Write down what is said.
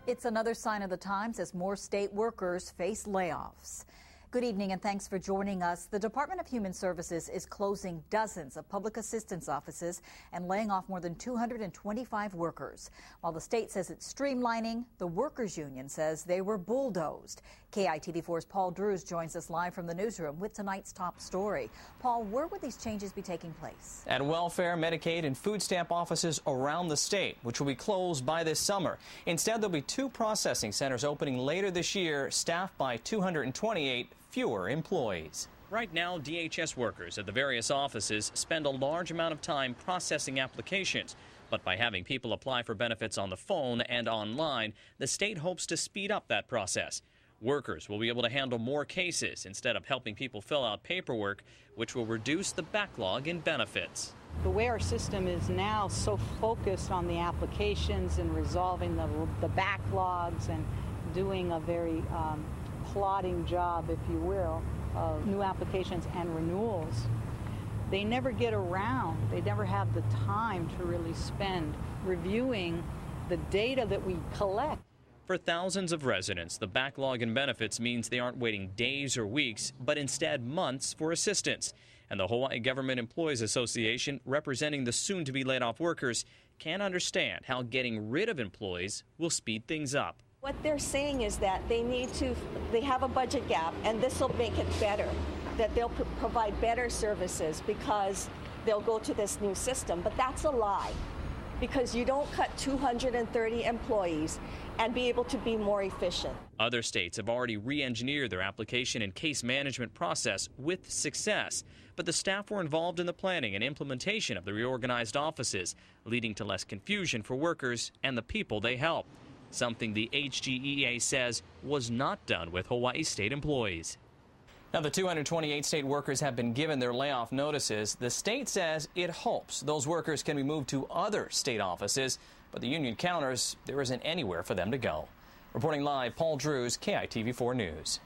It's another sign of the times as more state workers face layoffs. Good evening and thanks for joining us. The Department of Human Services is closing dozens of public assistance offices and laying off more than 225 workers. While the state says it's streamlining, the workers union says they were bulldozed. KITV4's Paul Drews joins us live from the newsroom with tonight's top story. Paul, where would these changes be taking place? At welfare, Medicaid, and food stamp offices around the state, which will be closed by this summer. Instead, there'll be 2 processing centers opening later this year, staffed by 228 fewer employees. Right now, DHS workers at the various offices spend a large amount of time processing applications. But by having people apply for benefits on the phone and online, the state hopes to speed up that process. Workers will be able to handle more cases instead of helping people fill out paperwork, which will reduce the backlog in benefits. The way our system is now so focused on the applications and resolving the backlogs and doing a very plodding job, if you will, of new applications and renewals, they never get around. They never have the time to really spend reviewing the data that we collect. For thousands of residents, the backlog in benefits means they aren't waiting days or weeks, but instead months for assistance. And the Hawaii Government Employees Association, representing the soon-to-be laid-off workers, can't understand how getting rid of employees will speed things up. What they're saying is that they have a budget gap, and this will make it better, that they'll provide better services because they'll go to this new system. But that's a lie, because you don't cut 230 employees and be able to be more efficient. Other states have already re-engineered their application and case management process with success, but the staff were involved in the planning and implementation of the reorganized offices, leading to less confusion for workers and the people they help. Something the HGEA says was not done with Hawaii state employees. Now, the 228 state workers have been given their layoff notices. The state says it hopes those workers can be moved to other state offices, but the union counters there isn't anywhere for them to go. Reporting live, Paul Drews, KITV4 News.